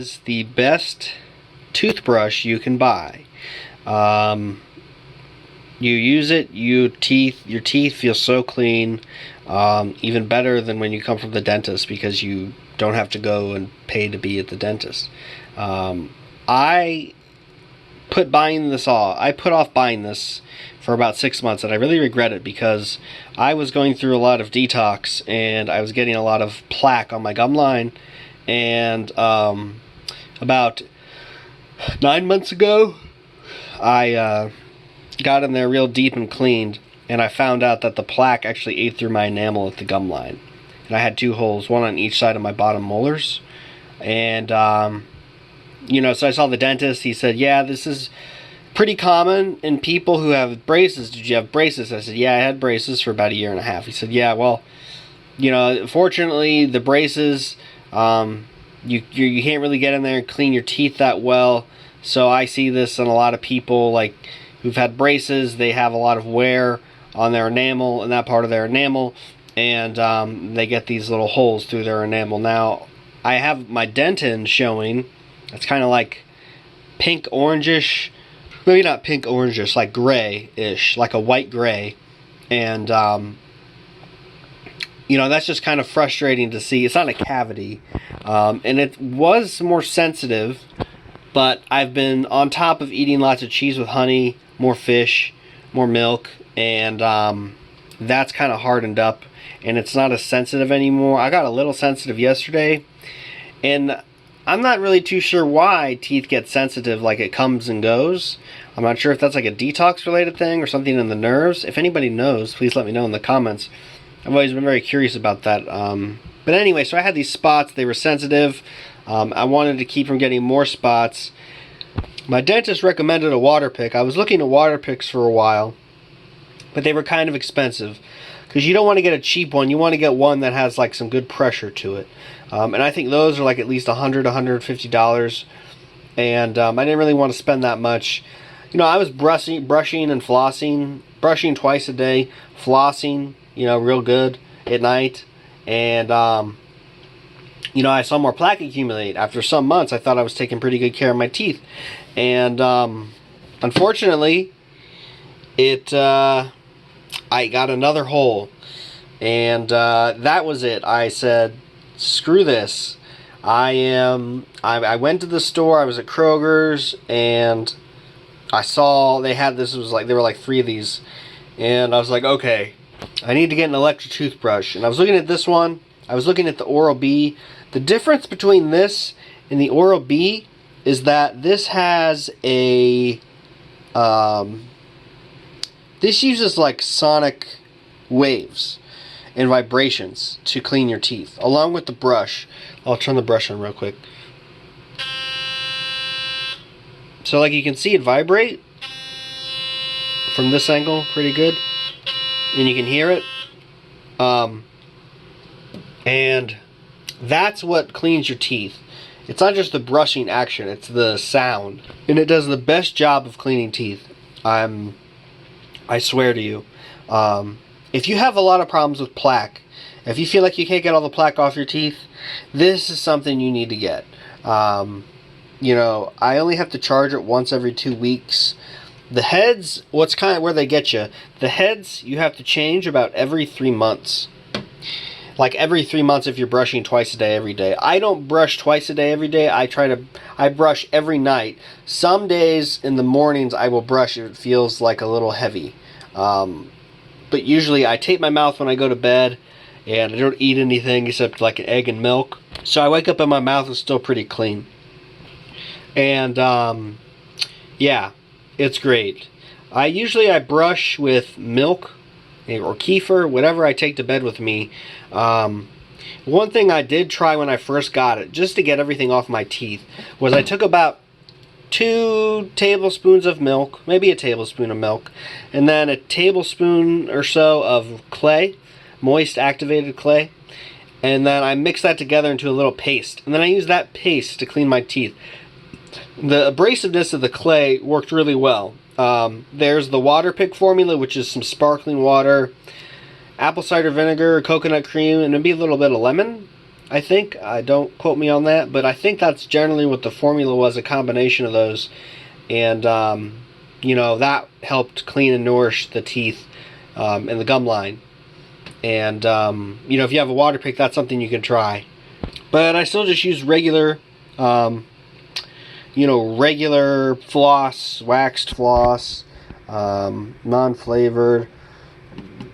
is the best toothbrush you can buy. You use it, your teeth feel so clean, even better than when you come from the dentist, because you don't have to go and pay to be at the dentist. I put off buying this for about 6 months, and I really regret it, because I was going through a lot of detox and I was getting a lot of plaque on my gum line, and about 9 months ago I got in there real deep and cleaned, and I found out that the plaque actually ate through my enamel at the gum line, and I had 2 holes, one on each side of my bottom molars. And you know, so I saw the dentist. He said, yeah, this is pretty common in people who have braces. Did you have braces? I said, yeah, I had braces for about 1.5 years. He said, yeah, well, you know, fortunately the braces, you can't really get in there and clean your teeth that well. So I see this in a lot of people like who've had braces. They have a lot of wear on their enamel, in that part of their enamel, and they get these little holes through their enamel. Now, I have my dentin showing. It's kind of like pink orangish, maybe not pink orangish, like gray-ish, like a white gray. And you know, that's just kind of frustrating to see. It's not a cavity, and it was more sensitive, but I've been on top of eating lots of cheese with honey, more fish, more milk, and that's kind of hardened up, and it's not as sensitive anymore. I got a little sensitive yesterday, and I'm not really too sure why teeth get sensitive, like it comes and goes. I'm not sure if that's like a detox related thing or something in the nerves. If anybody knows, please let me know in the comments. I've always been very curious about that. But anyway, so I had these spots. They were sensitive. I wanted to keep from getting more spots. My dentist recommended a water pick. I was looking at water picks for a while, but they were kind of expensive, because you don't want to get a cheap one. You want to get one that has like some good pressure to it. And I think those are like at least $100, $150. And I didn't really want to spend that much. You know, I was brushing and flossing, brushing twice a day, flossing, you know, real good at night. And, you know, I saw more plaque accumulate. After some months, I thought I was taking pretty good care of my teeth. And unfortunately, I got another hole. And that was it. I said, screw this. I went to the store. I was at Kroger's, and I saw they had this. It was like, there were like 3 of these, and I was like, okay, I need to get an electric toothbrush. And I was looking at this one. I was looking at the Oral-B. The difference between this and the Oral-B is that this has a this uses like sonic waves and vibrations to clean your teeth, along with the brush. I'll turn the brush on real quick. So like you can see it vibrate from this angle pretty good, and you can hear it. And that's what cleans your teeth. It's not just the brushing action, it's the sound. And it does the best job of cleaning teeth. I swear to you. If you have a lot of problems with plaque, if you feel like you can't get all the plaque off your teeth, this is something you need to get. You know, I only have to charge it once every 2 weeks. The heads, what's kind of where they get you. The heads, you have to change about every 3 months. Like every 3 months if you're brushing twice a day every day. I don't brush twice a day every day. I brush every night. Some days in the mornings I will brush if it feels like a little heavy. But usually I tape my mouth when I go to bed, and I don't eat anything except like an egg and milk. So I wake up and my mouth is still pretty clean. And yeah, it's great. I brush with milk or kefir, whatever I take to bed with me. One thing I did try when I first got it, just to get everything off my teeth, was I took about 2 tablespoons of milk, maybe a tablespoon of milk, and then a tablespoon or so of clay, moist activated clay, and then I mix that together into a little paste, and then I use that paste to clean my teeth. The abrasiveness of the clay worked really well. There's the water pick formula, which is some sparkling water, apple cider vinegar, coconut cream, and maybe a little bit of lemon. I think. Don't quote me on that, but I think that's generally what the formula was, a combination of those. And, you know, that helped clean and nourish the teeth and the gum line. And, you know, if you have a water pick, that's something you can try. But I still just use regular, you know, regular floss, waxed floss, non-flavored.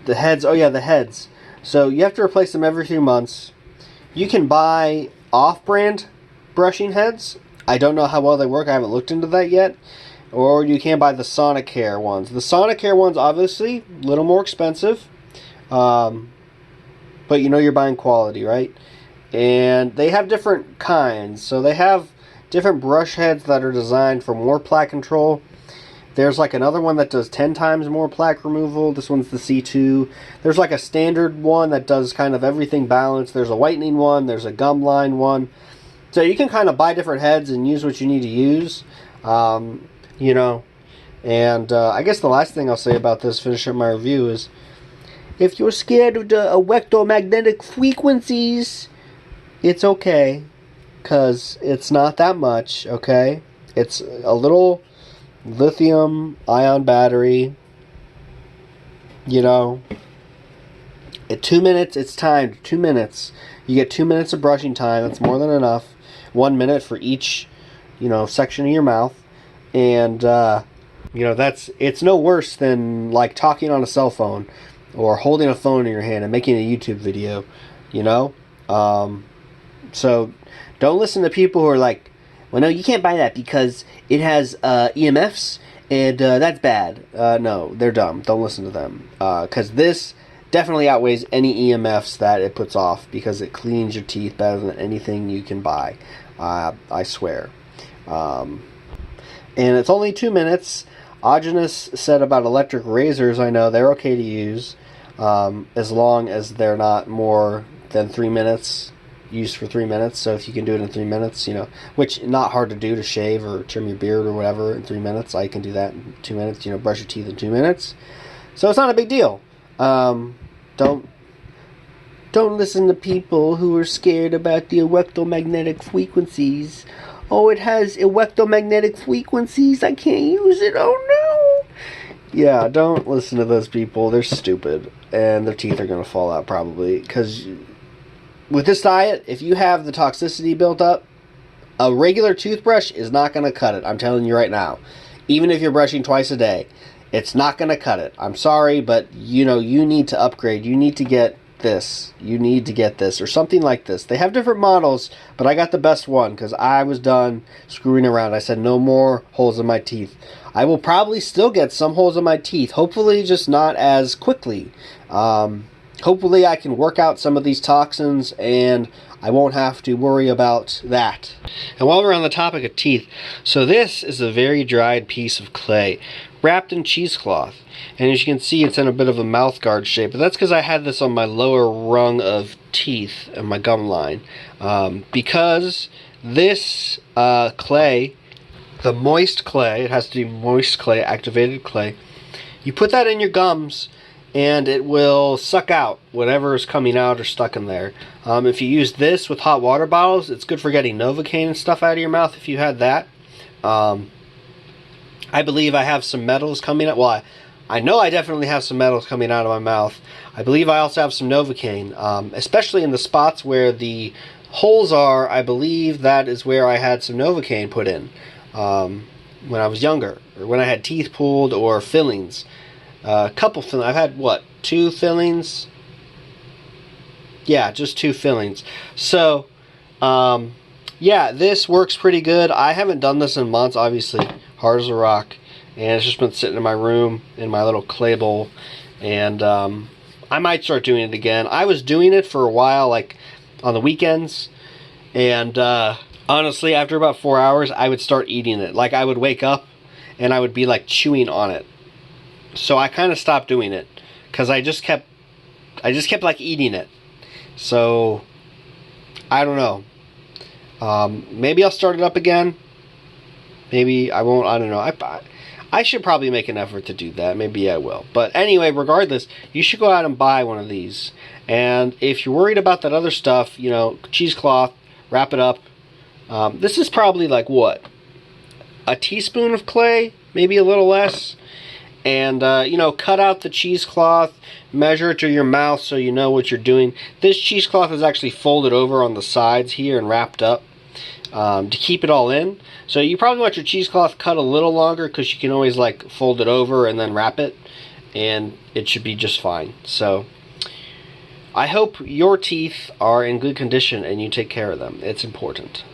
The heads, oh yeah, the heads. So you have to replace them every 3 months. You can buy off-brand brushing heads. I don't know how well they work. I haven't looked into that yet. Or you can buy the Soniccare ones. The Soniccare ones, obviously, a little more expensive. But you know you're buying quality, right? And they have different kinds. So they have different brush heads that are designed for more plaque control. There's like another one that does 10 times more plaque removal. This one's the C2. There's like a standard one that does kind of everything balanced. There's a whitening one. There's a gum line one. So you can kind of buy different heads and use what you need to use. You know. And I guess the last thing I'll say about this, finish up my review, is if you're scared of the electromagnetic frequencies, it's okay. Because it's not that much, okay? It's a little lithium ion battery, you know. At 2 minutes, it's timed. 2 minutes. You get 2 minutes of brushing time. That's more than enough. 1 minute for each, you know, section of your mouth. And, you know, it's no worse than, like, talking on a cell phone or holding a phone in your hand and making a YouTube video, you know. So don't listen to people who are like, well, no, you can't buy that because it has EMFs, and that's bad. No, they're dumb. Don't listen to them. Because this definitely outweighs any EMFs that it puts off, because it cleans your teeth better than anything you can buy. I swear. And it's only 2 minutes. Augustus said about electric razors, I know, they're okay to use, as long as they're not more than 3 minutes. Used for 3 minutes. So if you can do it in 3 minutes, you know, which not hard to do, to shave or trim your beard or whatever in 3 minutes. I can do that in 2 minutes, you know, brush your teeth in 2 minutes. So it's not a big deal. Don't listen to people who are scared about the electromagnetic frequencies. Oh, it has electromagnetic frequencies, I can't use it, oh no. Yeah, don't listen to those people. They're stupid, and their teeth are going to fall out probably, because with this diet, if you have the toxicity built up, a regular toothbrush is not going to cut it. I'm telling you right now. Even if you're brushing twice a day, it's not going to cut it. I'm sorry, but you know, you need to upgrade. You need to get this. You need to get this or something like this. They have different models, but I got the best one because I was done screwing around. I said no more holes in my teeth. I will probably still get some holes in my teeth. Hopefully just not as quickly. Hopefully I can work out some of these toxins and I won't have to worry about that. And while we're on the topic of teeth, so this is a very dried piece of clay wrapped in cheesecloth. And as you can see, it's in a bit of a mouth guard shape. But that's because I had this on my lower rung of teeth and my gum line. Because this clay, the moist clay, it has to be moist clay, activated clay, you put that in your gums and it will suck out whatever is coming out or stuck in there. If you use this with hot water bottles, it's good for getting Novocaine and stuff out of your mouth if you had that. I believe I have some metals coming out. Well, I know I definitely have some metals coming out of my mouth. I believe I also have some Novocaine, especially in the spots where the holes are. I believe that is where I had some Novocaine put in when I was younger, or when I had teeth pulled or fillings. A couple fillings. I've had, what, 2 fillings? Yeah, just 2 fillings. So, yeah, this works pretty good. I haven't done this in months, obviously. Hard as a rock. And it's just been sitting in my room, in my little clay bowl. And I might start doing it again. I was doing it for a while, like, on the weekends. And honestly, after about 4 hours, I would start eating it. Like, I would wake up, and I would be, like, chewing on it. So I kind of stopped doing it because I just kept like eating it. So I don't know. Maybe I'll start it up again. Maybe I won't. I don't know. I should probably make an effort to do that. Maybe I will. But anyway, regardless, you should go out and buy one of these. And if you're worried about that other stuff, you know, cheesecloth, wrap it up. This is probably like what? A teaspoon of clay? Maybe a little less. And, you know, cut out the cheesecloth, measure it to your mouth so you know what you're doing. This cheesecloth is actually folded over on the sides here and wrapped up to keep it all in. So you probably want your cheesecloth cut a little longer because you can always like fold it over and then wrap it, and it should be just fine. So I hope your teeth are in good condition and you take care of them. It's important.